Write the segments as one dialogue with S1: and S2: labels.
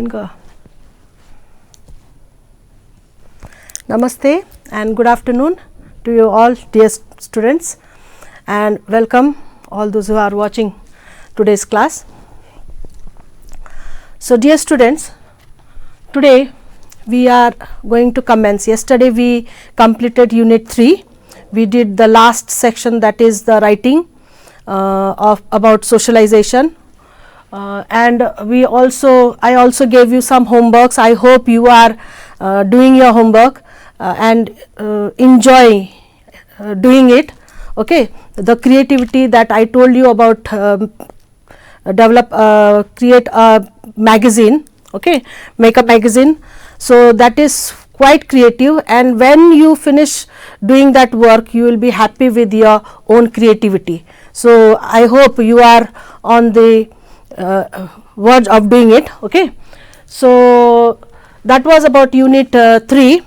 S1: Anga. Namaste and good afternoon to you all, dear students, and welcome all those who are watching today's class. So, dear students, today we are going to commence. Yesterday we completed unit 3. We did the last section, that is the writing about socialization, and I also gave you some homeworks. I hope you are doing your homework and enjoy doing it. Okay, the creativity that I told you about, create a magazine, okay, make a magazine. So, that is quite creative, and when you finish doing that work you will be happy with your own creativity. So, I hope you are on the verge of doing it. Okay. So, that was about unit 3.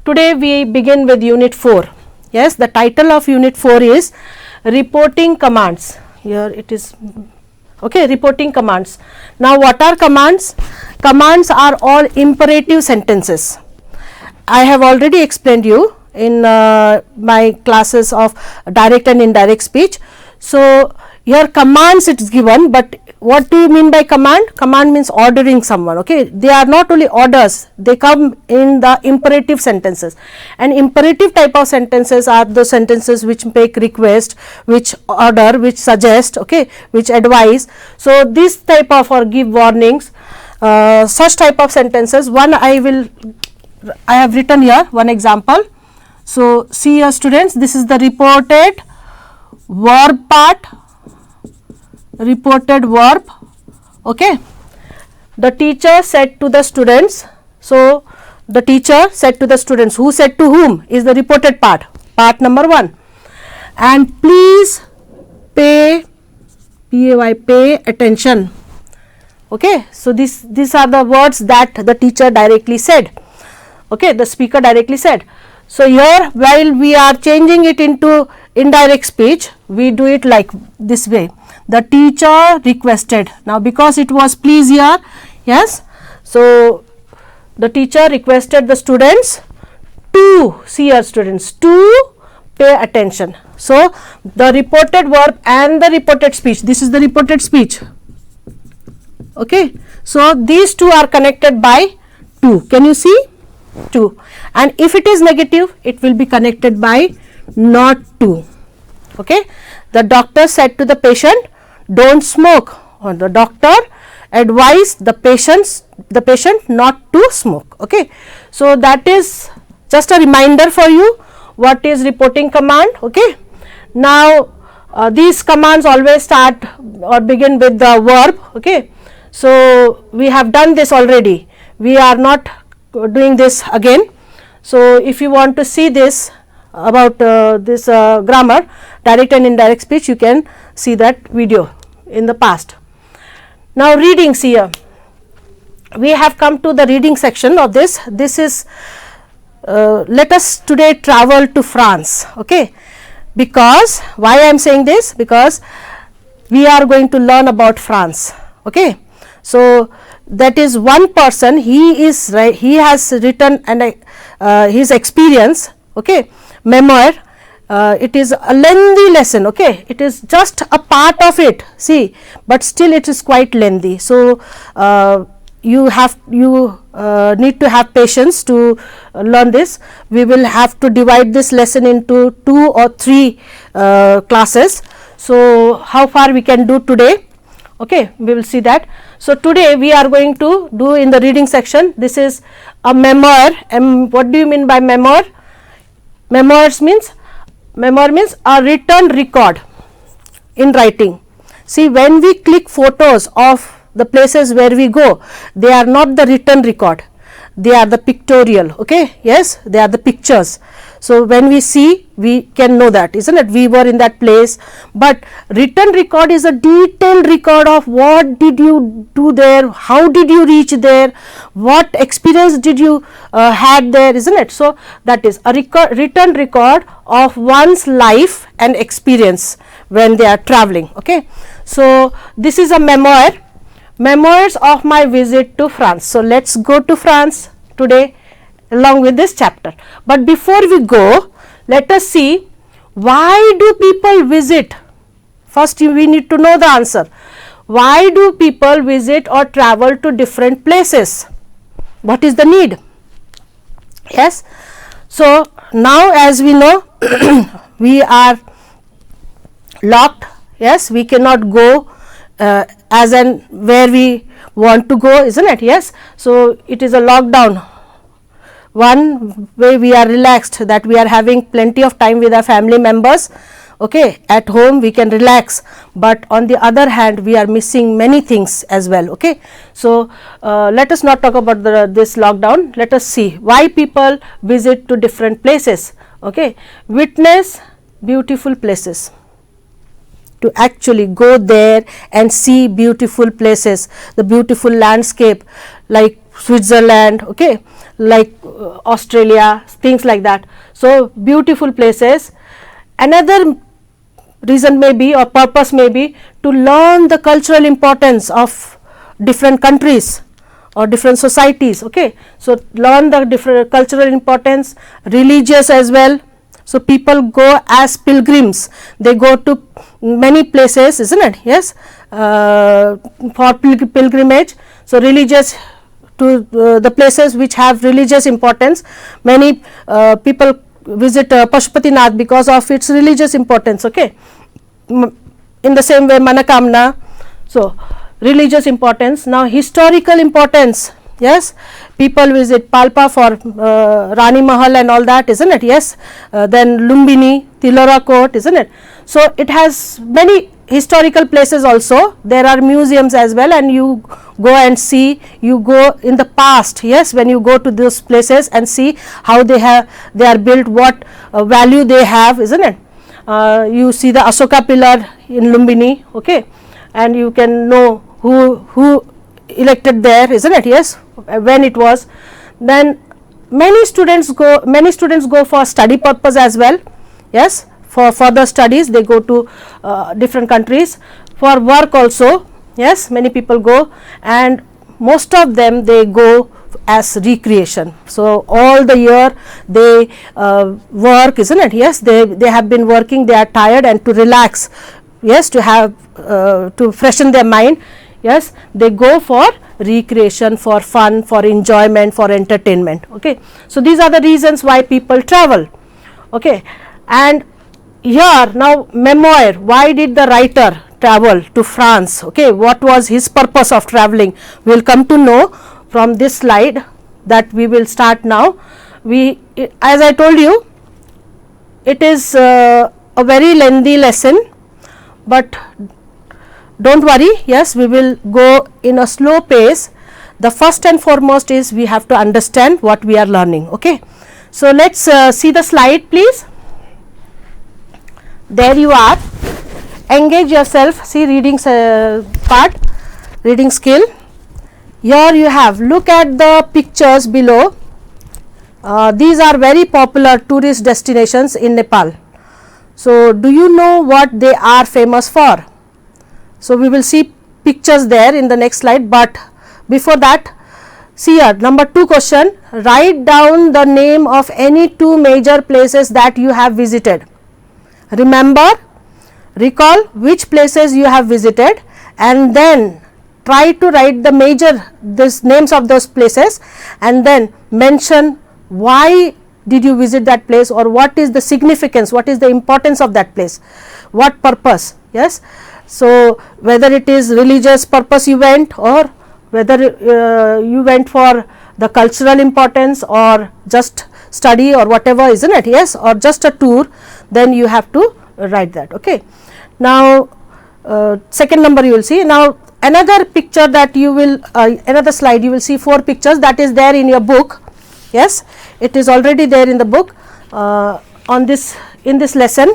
S1: Today we begin with unit 4. Yes, the title of unit 4 is reporting commands. Here it is. Okay, reporting commands. Now, what are commands? Commands are all imperative sentences. I have already explained you in my classes of direct and indirect speech. So, here commands it is given, but what do you mean by command? Command means ordering someone. Okay, they are not only orders, they come in the imperative sentences, and imperative type of sentences are the sentences which make request, which order, which suggest, okay, which advise. So, this type of or give warnings, such type of sentences. I have written here one example. So, see here students, this is the reported verb part, reported verb. Okay, the teacher said to the students. So, the teacher said to the students. Who said to whom is the reported part, part number 1. And please pay attention. Okay, so these are the words that the teacher directly said. Okay, the speaker directly said. So, here while we are changing it into indirect speech, we do it like this way. The teacher requested. Now, because it was please here, yes. So, the teacher requested the students to, see here students, to pay attention. So, the reported verb and the reported speech, this is the reported speech. Okay. So, these two are connected by to. Can you see? To. And if it is negative, it will be connected by not to. Okay. The doctor said to the patient, don't smoke, or the doctor advised the patient not to smoke. Okay. So, that is just a reminder for you what is reporting command. Okay. Now, these commands always start or begin with the verb. Okay. So, we have done this already, we are not doing this again. So, if you want to see this about this grammar, direct and indirect speech, you can see that video in the past. Now, readings here. We have come to the reading section of this. This is let us today travel to France. Okay. Because why I am saying this? Because we are going to learn about France. Okay. So, that is one person, he has written and his experience, okay, memoir. It is a lengthy lesson. Okay, it is just a part of it, see, but still it is quite lengthy. So, you need to have patience to learn this. We will have to divide this lesson into 2 or 3 classes. So, how far we can do today? Okay, we will see that. So, today we are going to do in the reading section. This is a memoir. What do you mean by memoir? Memoir means a written record in writing. See, when we click photos of the places where we go, they are not the written record, they are the pictorial. Okay, yes, they are the pictures. So, when we see, we can know that, isn't it, we were in that place, but written record is a detailed record of what did you do there, how did you reach there, what experience did you had there, isn't it. So, that is a written record of one's life and experience when they are traveling. Okay. So, this is a memoir memoirs of my visit to France. So let's go to France today along with this chapter. But before we go, let us see, why do people visit? First we need to know the answer. Why do people visit or travel to different places? What is the need? Yes. So now as we know, we are locked. Yes, we cannot go as and where we want to go, isn't it? Yes. So it is a lockdown. One way we are relaxed, that we are having plenty of time with our family members. Okay, at home we can relax, but on the other hand we are missing many things as well. Okay, so let us not talk about this lockdown. Let us see why people visit to different places. Okay, witness beautiful places, to actually go there and see beautiful places, the beautiful landscape like Switzerland, okay, like Australia, things like that. So beautiful places. Another reason may be, or purpose may be, to learn the cultural importance of different countries or different societies. Okay, so learn the different cultural importance, religious as well. So people go as pilgrims, they go to many places, isn't it? Yes, for pilgrimage. So religious, to the places which have religious importance. Many people visit Pashupatinath because of its religious importance. Okay, in the same way Manakamna. So religious importance. Now historical importance. Yes, people visit Palpa for Rani Mahal and all that, isn't it? Yes, then Lumbini, Tilora Court, isn't it? So it has many historical places also. There are museums as well, and you go and see, you go in the past. Yes, when you go to those places and see how they are built, what value they have, isn't it? You see the Asoka pillar in Lumbini, okay, and you can know who elected there, isn't it? Yes, when it was. Then many students go for study purpose as well. Yes, for further studies they go to different countries. For work also, yes, many people go, and most of them they go as recreation. So all the year they work, isn't it? Yes, they have been working, they are tired, and to relax, yes, to have to freshen their mind, yes, they go for recreation, for fun, for enjoyment, for entertainment. Okay, so these are the reasons why people travel. Okay, and here now memoir, why did the writer travel to France? Okay, what was his purpose of traveling? We will come to know from this slide that we will start now. As I told you, it is a very lengthy lesson, but don't worry, yes, we will go in a slow pace. The first and foremost is we have to understand what we are learning. Okay, so let's see the slide, please. There you are. Engage yourself. See reading part, reading skill. Here you have, look at the pictures below. These are very popular tourist destinations in Nepal. So do you know what they are famous for? So we will see pictures there in the next slide, but before that, see here, number 2 question, write down the name of any 2 major places that you have visited. Remember, recall which places you have visited, and then try to write the names of those places, and then mention why did you visit that place, or what is the significance, what is the importance of that place, what purpose. Yes, so whether it is religious purpose you went, or whether you went for the cultural importance, or just study, or whatever, isn't it? Yes, or just a tour, then you have to write that. Okay, now second number you will see. Now another picture that you will another slide, you will see 4 pictures that is there in your book. Yes, it is already there in the book in this lesson.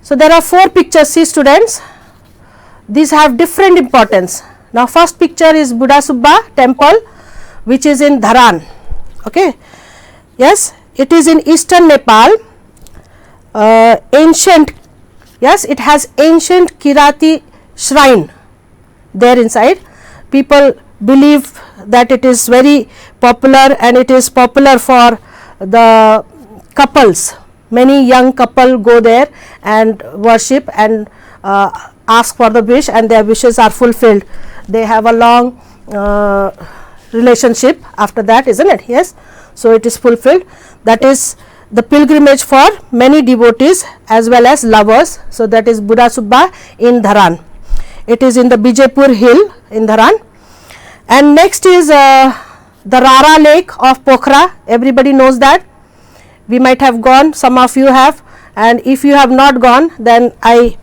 S1: So there are 4 pictures. See students, these have different importance. Now first picture is Buddha Subba temple, which is in Dharan. Okay, yes, it is in eastern Nepal. Ancient, yes, it has ancient Kirati shrine there inside. people believe that it is very popular, and it is popular for the couples. Many young couple go there and worship and ask for the wish, and their wishes are fulfilled. They have a long relationship after that, isn't it? Yes. So it is fulfilled. That is the pilgrimage for many devotees as well as lovers. So that is Budha Subba in Dharan. It is in the Bijepur hill in Dharan. And next is the Rara lake of Pokhara. Everybody knows that. We might have gone, some of you have, and if you have not gone, then I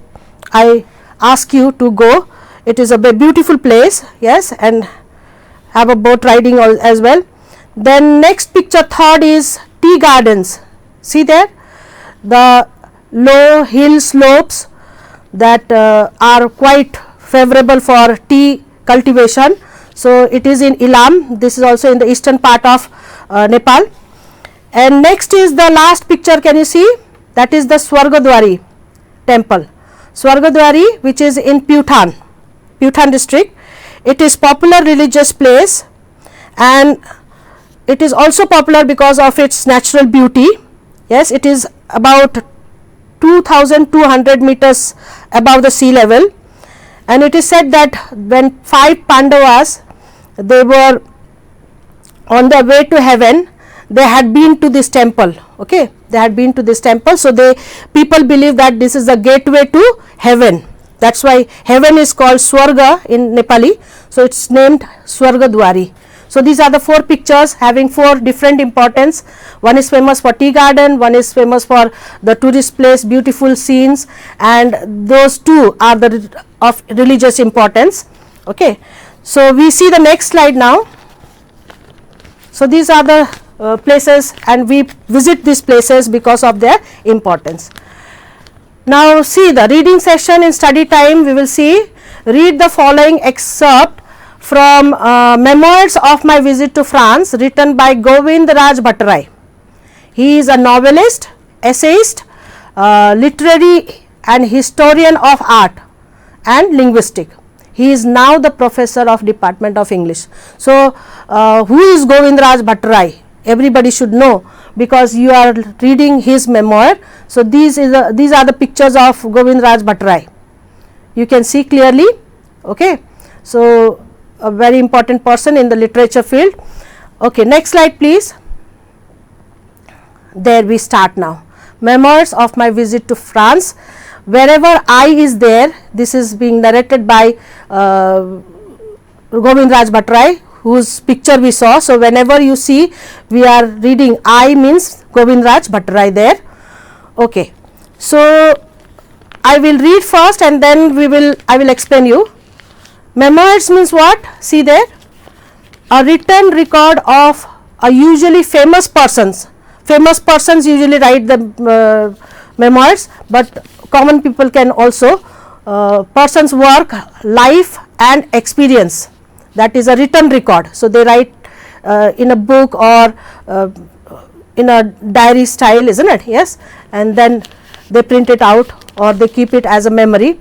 S1: ask you to go. It is a beautiful place, yes, and have a boat riding as well. Then next picture, third, is tea gardens. See there, the low hill slopes that are quite favorable for tea cultivation. So it is in Ilam. This is also in the eastern part of Nepal. And next is the last picture, can you see? That is the Swargadwari temple. Swargadwari, which is in Pyuthan district. It is popular religious place, and it is also popular because of its natural beauty. Yes, it is about 2200 meters above the sea level, and it is said that when 5 Pandavas, they were on their way to heaven, they had been to this temple. Okay, they had been to this temple. So people believe that this is the gateway to heaven. That's why heaven is called Swarga in Nepali. So it's named Swargadwari. So these are the 4 pictures having 4 different importance. One is famous for tea garden, one is famous for the tourist place, beautiful scenes, and those 2 are of religious importance. Okay, so we see the next slide now. So these are the places, and we visit these places because of their importance. Now see the reading session in study time. We will see, read the following excerpt from Memoirs of My Visit to France, written by Govind Raj Bhattarai. He is a novelist, essayist, literary and historian of art and linguistic. He is now the professor of Department of English. So who is Govind Raj Bhattarai? Everybody should know, because you are reading his memoir. So these are the pictures of Govind Raj Bhattarai. You can see clearly. Okay, so a very important person in the literature field. Okay, next slide please. There we start now. Memoirs of My Visit to France. Wherever I is there, this is being narrated by Govind Raj Bhattarai, whose picture we saw. So whenever you see, we are reading I means Govind Raj Bhattarai there. Okay, so I will read first and then I will explain you. Memoirs means what? See there, a written record of a usually famous persons. Famous persons usually write the memoirs, but common people can also person's work, life and experience. That is a written record. So they write in a book or in a diary style, isn't it? Yes, and then they print it out or they keep it as a memory.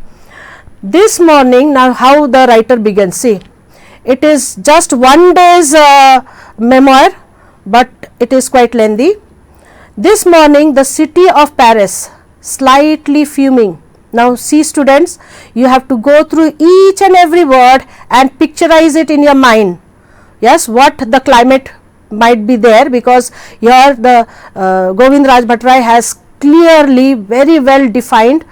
S1: This morning, now how the writer begins, see, it is just one day's memoir, but it is quite lengthy. This morning the city of Paris, slightly fuming. Now see students, you have to go through each and every word and picturize it in your mind. Yes, what the climate might be there, because here the Govind Raj Bhattarai has clearly very well defined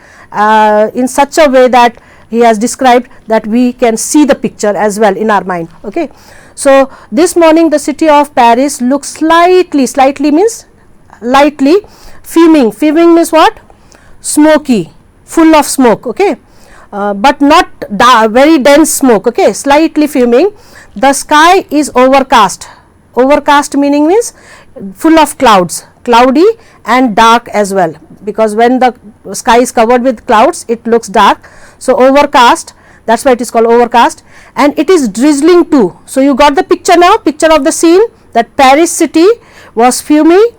S1: in such a way that he has described that we can see the picture as well in our mind. Okay, so this morning the city of Paris looks slightly means lightly fuming. Fuming means what? Smoky, full of smoke. Okay, but not very dense smoke. Okay, slightly fuming. The sky is overcast. Overcast meaning means full of clouds, cloudy and dark as well, because when the sky is covered with clouds it looks dark. So overcast, that's why it is called overcast, and it is drizzling too. So you got the picture now, picture of the scene, that Paris city was fuming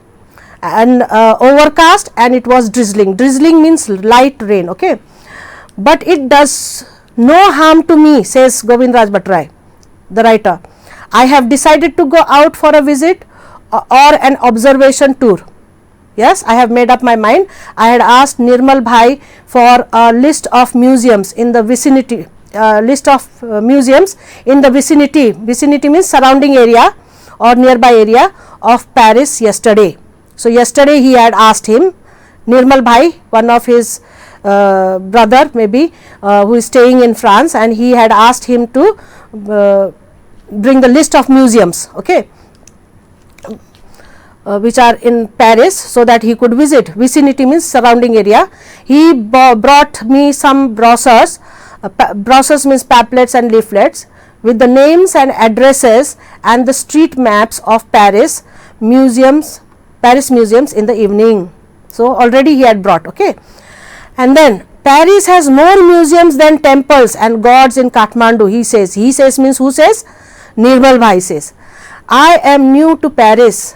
S1: and overcast, and it was drizzling. Drizzling means light rain. Okay, but it does no harm to me, says Govind Raj Bhattarai. the writer, I have decided to go out for a visit or an observation tour. Yes, I have made up my mind. I had asked Nirmal Bhai for a list of museums in the vicinity, museums in the vicinity. Vicinity means surrounding area or nearby area of Paris yesterday. So yesterday he had asked him, Nirmal Bhai, one of his brother maybe who is staying in France, and he had asked him to bring the list of museums, okay, which are in Paris, so that he could visit. Vicinity means surrounding area. He brought me some brochures. Brochures means pamphlets and leaflets with the names and addresses and the street maps of Paris museums in the evening. So already he had brought, okay. And then Paris has more museums than temples and gods in Kathmandu, he says. He says means who says? Nirmal Bhai says. I am new to Paris,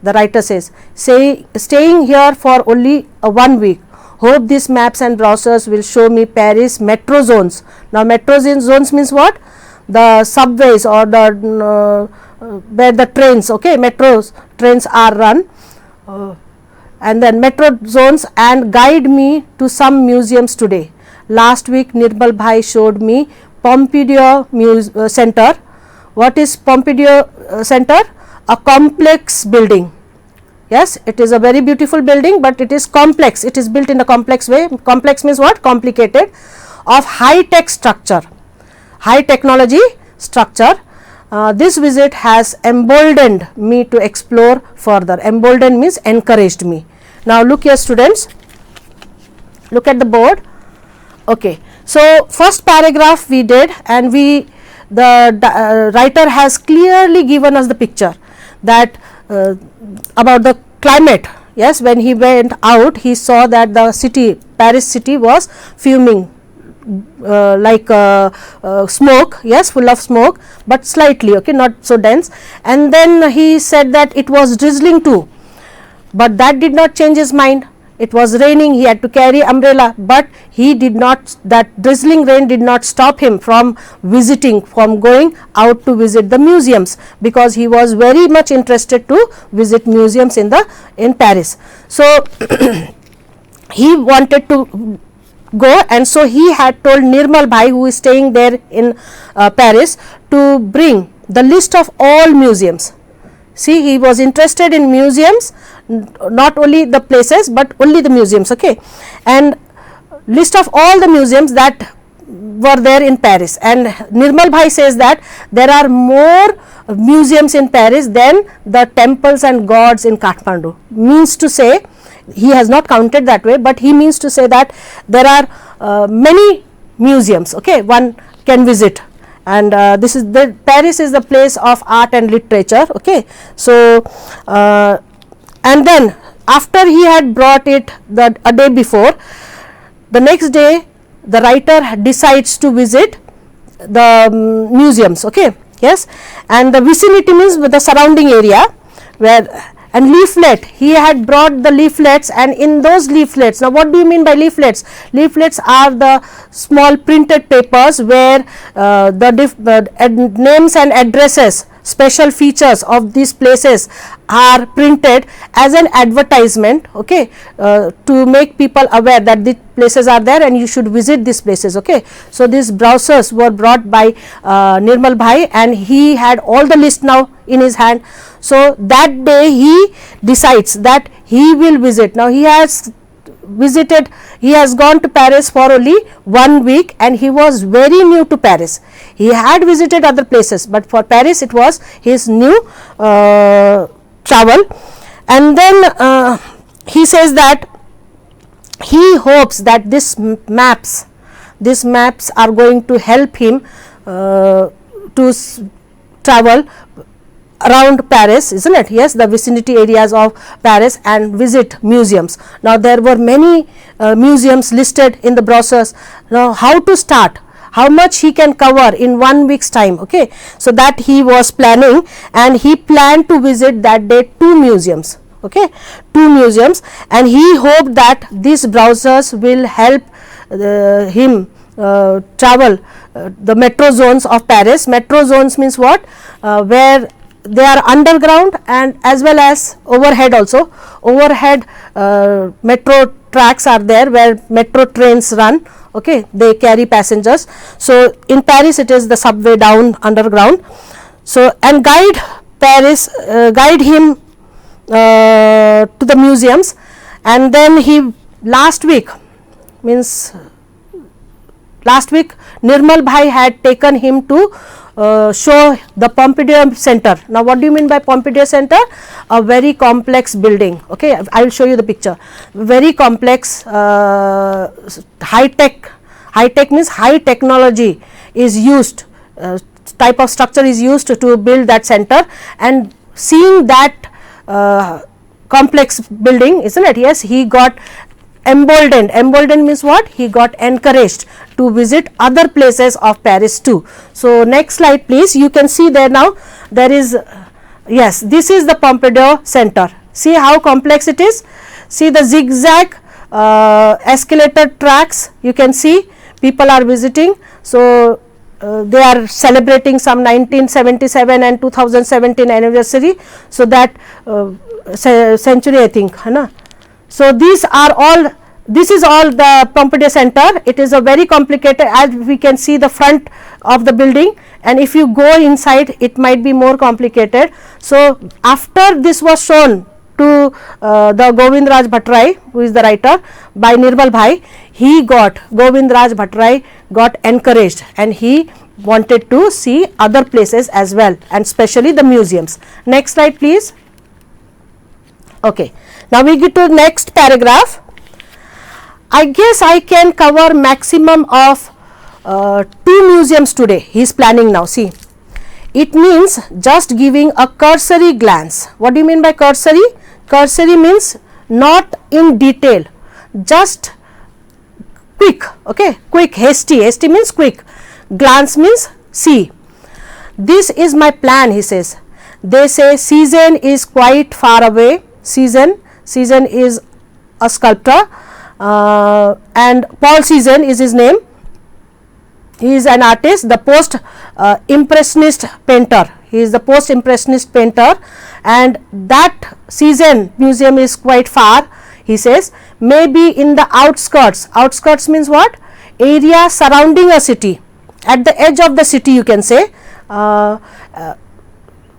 S1: the writer says, staying here for only 1 week. Hope these maps and brochures will show me Paris metro zones. Now metro zones means what? The subways or the where the trains, okay, trains are run, and then metro zones, and guide me to some museums today. Last week Nirmal Bhai showed me Pompidou Center. What is Pompidou Center? A complex building. Yes, it is a very beautiful building, but it is complex. It is built in a complex way. Complex means what? Complicated, of high tech structure, high technology structure. This visit has emboldened me to explore further. Emboldened means encouraged me. Now look here students, look at the board. Okay, so first paragraph we did, and the writer has clearly given us the picture that about the climate. Yes, when he went out, he saw that the city, Paris city, was fuming like smoke. Yes, full of smoke, but slightly, okay, not so dense. And then he said that it was drizzling too, but that did not change his mind. It was raining, he had to carry umbrella, but he did not, that drizzling rain did not stop him from going out to visit the museums, because he was very much interested to visit museums in Paris. So he wanted to go, and so he had told Nirmal Bhai, who is staying there in Paris, to bring the list of all museums. See, he was interested in museums, not only the places but only the museums, okay, and list of all the museums that were there in Paris. And Nirmal Bhai says that there are more museums in Paris than the temples and gods in Kathmandu. Means to say, he has not counted that way, but he means to say that there are many museums, okay, one can visit. And this is the Paris is the place of art and literature, okay. So and then after he had brought it a day before, the next day the writer decides to visit the museums, okay. Yes, and the vicinity means with the surrounding area, where, and leaflet, he had brought the leaflets, and in those leaflets, now what do you mean by leaflets? Leaflets are the small printed papers where the names and addresses, special features of these places are printed as an advertisement, okay, to make people aware that the places are there and you should visit these places, okay. So these brochures were brought by Nirmal Bhai, and he had all the list now in his hand. So that day he decides that he will visit. Now he has gone to Paris for only 1 week, and he was very new to Paris. He had visited other places, but for Paris it was his new travel. And then he says that he hopes that these maps are going to help him to travel around Paris, isn't it? Yes, the vicinity areas of Paris and visit museums. Now there were many museums listed in the brochures. Now how to start, how much he can cover in 1 week's time, okay. So that he was planning, and he planned to visit that day 2 museums, okay, 2 museums, and he hoped that these brochures will help him travel the metro zones of Paris. Metro zones means what? Where they are underground and as well as overhead also. Overhead metro tracks are there where metro trains run, okay, they carry passengers. So in Paris it is the subway down underground. So and guide him to the museums, and then he last week Nirmal Bhai had taken him to show the Pompidou Center. Now what do you mean by Pompidou Center? A very complex building, okay, I will show you the picture. Very complex, high tech means high technology is used, type of structure is used to build that center, and seeing that complex building, isn't it? Yes, he got emboldened. Emboldened means what? He got encouraged to visit other places of Paris too. So next slide please. You can see there now there is, yes, this is the Pompidou Center. See how complex it is. See the zigzag escalator tracks, you can see people are visiting. So they are celebrating some 1977 and 2017 anniversary. So that century I think, है ना. So these are all, this is all the Pompidou Center. It is a very complicated, as we can see the front of the building, and if you go inside it might be more complicated. So after this was shown to the Govind Raj Bhattarai, who is the writer, by Nirmal Bhai, Govind Raj Bhattarai got encouraged and he wanted to see other places as well, and especially the museums. Next slide please. Okay, now we get to next paragraph. I guess I can cover maximum of 2 museums today. He is planning now. See, it means just giving a cursory glance. What do you mean by cursory? Cursory means not in detail, just quick, okay, quick, hasty means quick, glance means see. This is my plan, he says. They say Cezanne is quite far away. Cezanne is a sculptor, and Paul Cezanne is his name. He is an artist, the post impressionist painter. He is the post impressionist painter, and that Cezanne museum is quite far, he says. Maybe in the outskirts. Outskirts means what? Area surrounding a city, at the edge of the city you can say.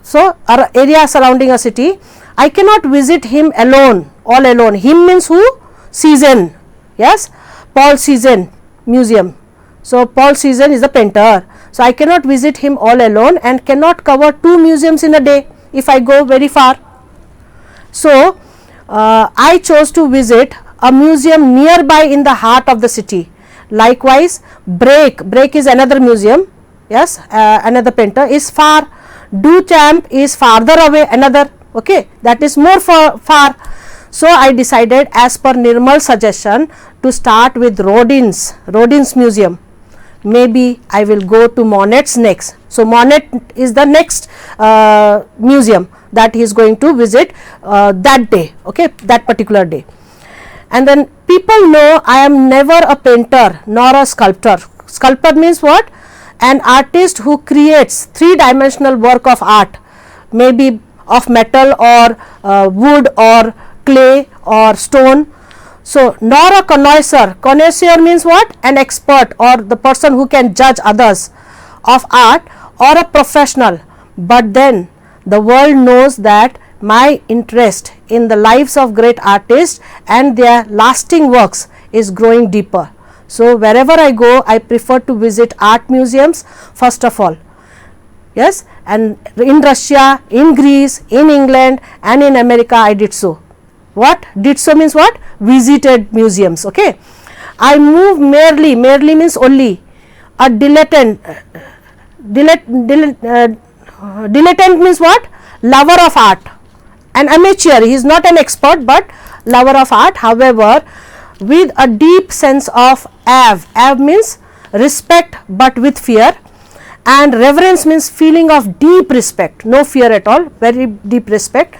S1: So area surrounding a city. I cannot visit him alone, all alone. Him means who? Cezanne, yes, Paul Cezanne museum. So Paul Cezanne is the painter. So I cannot visit him all alone and cannot cover 2 museums in a day if I go very far. So I chose to visit a museum nearby in the heart of the city. Likewise, Break is another museum, yes, another painter is far. Duchamp is farther away, another, okay, that is more far. So I decided, as per Nirmal's suggestion, to start with Rodin's museum. Maybe I will go to Monet's next. So Monet is the next museum that he is going to visit that day, okay, that particular day. And then people know I am never a painter nor a sculptor. Sculptor means what? An artist who creates 3-dimensional work of art, maybe of metal or wood or clay or stone. So nor a connoisseur. Connoisseur means what? An expert or the person who can judge others of art, or a professional. But then the world knows that my interest in the lives of great artists and their lasting works is growing deeper. So wherever I go, I prefer to visit art museums first of all, yes, and in Russia, in Greece, in England and in America I did so. What? Did so means what? Visited museums, okay. I move merely means only. A dilettante means what? Lover of art. An amateur, he is not an expert but lover of art, however with a deep sense of awe means respect but with fear, and reverence means feeling of deep respect, no fear at all, very deep respect.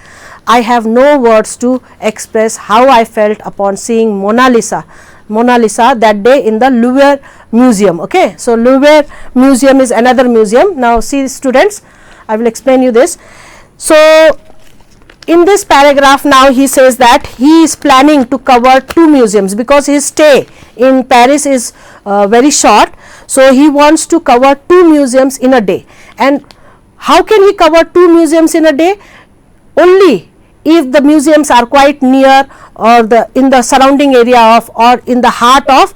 S1: I have no words to express how I felt upon seeing Mona Lisa. Mona Lisa that day in the Louvre Museum. Okay, so Louvre Museum is another museum. Now see students, I will explain you this. So in this paragraph now he says that he is planning to cover 2 museums because his stay in Paris is very short. So he wants to cover 2 museums in a day. And how can he cover 2 museums in a day? Only if the museums are quite near or in the surrounding area of or in the heart of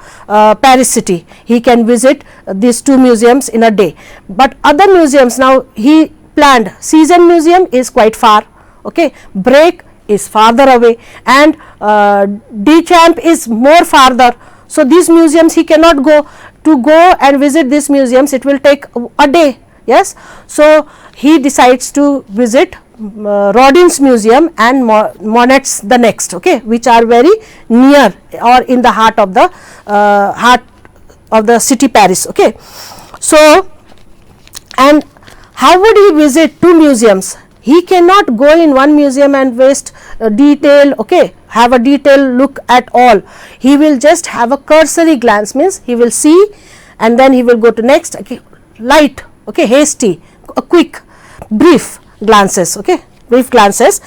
S1: Paris city. He can visit these 2 museums in a day. But other museums, now he planned Season Museum is quite far, okay, Break is farther away, and Duchamp is more farther. So these museums he cannot go. To go and visit these museums, it will take a day. Yes, so he decides to visit Rodin's museum and Monet's the next, okay, which are very near or in the heart of the city Paris. Okay, so and how would he visit 2 museums? He cannot go in one museum and waste have a detailed look at all. He will just have a cursory glance, means he will see and then he will go to next, okay, light, okay, hasty, a quick, brief glances, okay, brief glances.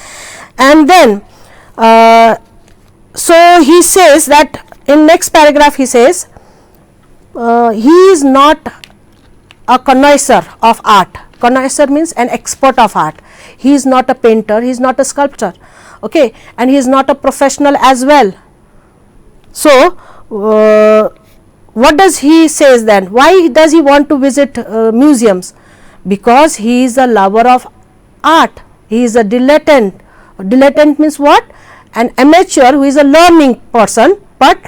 S1: And then so he says that in next paragraph he says he is not a connoisseur of art. Connoisseur means an expert of art. He is not a painter, he is not a sculptor, okay, and he is not a professional as well. So what does he says then? Why does he want to visit museums? Because he is a lover of art. He is a dilettante. Dilettante means what? An amateur who is a learning person, but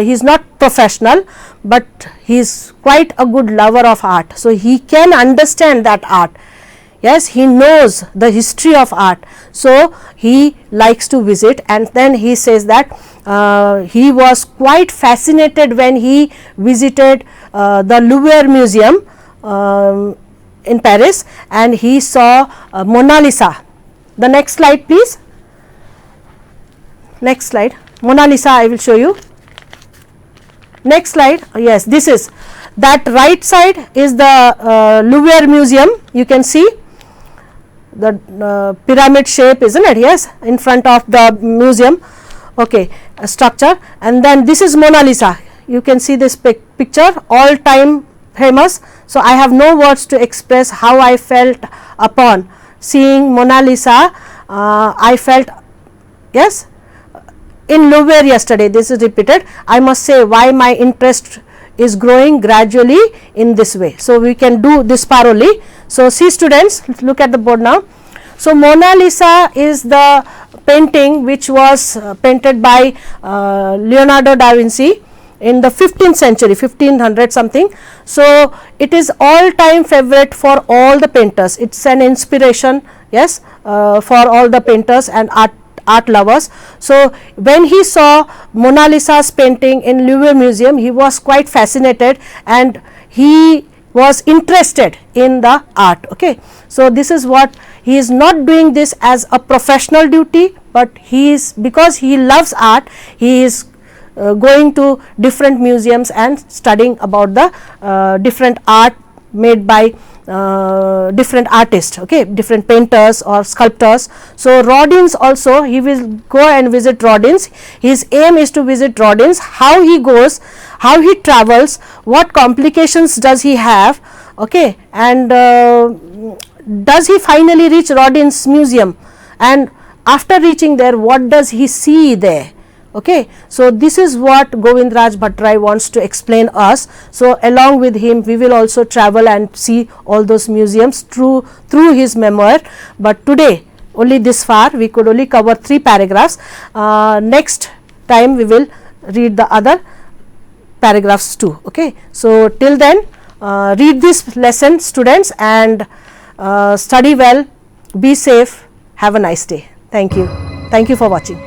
S1: he is not professional, but he is quite a good lover of art. So he can understand that art. Yes, he knows the history of art. So he likes to visit, and then he says that he was quite fascinated when he visited the Louvre Museum in Paris, and he saw Mona Lisa. The next slide please. Next slide, Mona Lisa I will show you. Next slide, yes, this is that right side is the Louvre Museum. You can see the pyramid shape, isn't it? Yes, in front of the museum, okay, structure. And then this is Mona Lisa. You can see this picture, all time famous. So I have no words to express how I felt upon seeing Mona Lisa. I felt, yes, in Louvre yesterday. This is repeated. I must say why my interest is growing gradually in this way. So we can do this thoroughly. So see students, look at the board now. So Mona Lisa is the painting which was painted by Leonardo da Vinci in the 15th century, 1500 something. So it is all time favorite for all the painters. It's an inspiration, yes, for all the painters and art lovers. So when he saw Mona Lisa's painting in Louvre Museum, he was quite fascinated and he was interested in the art. Okay, so this is what he is not doing this as a professional duty, but he is, because he loves art, he is going to different museums and studying about the different art made by different artists, okay, different painters or sculptors. So Rodin's also, he will go and visit Rodin's. His aim is to visit Rodin's. How he goes, how he travels, what complications does he have, okay, and does he finally reach Rodin's museum, and after reaching there what does he see there. Okay, so this is what Govindraj Bhattarai wants to explain us. So along with him we will also travel and see all those museums through his memoir, but today only this far, we could only cover 3 paragraphs. Next time we will read the other paragraphs too. Okay, so till then read this lesson students and study well, be safe, have a nice day. Thank you for watching.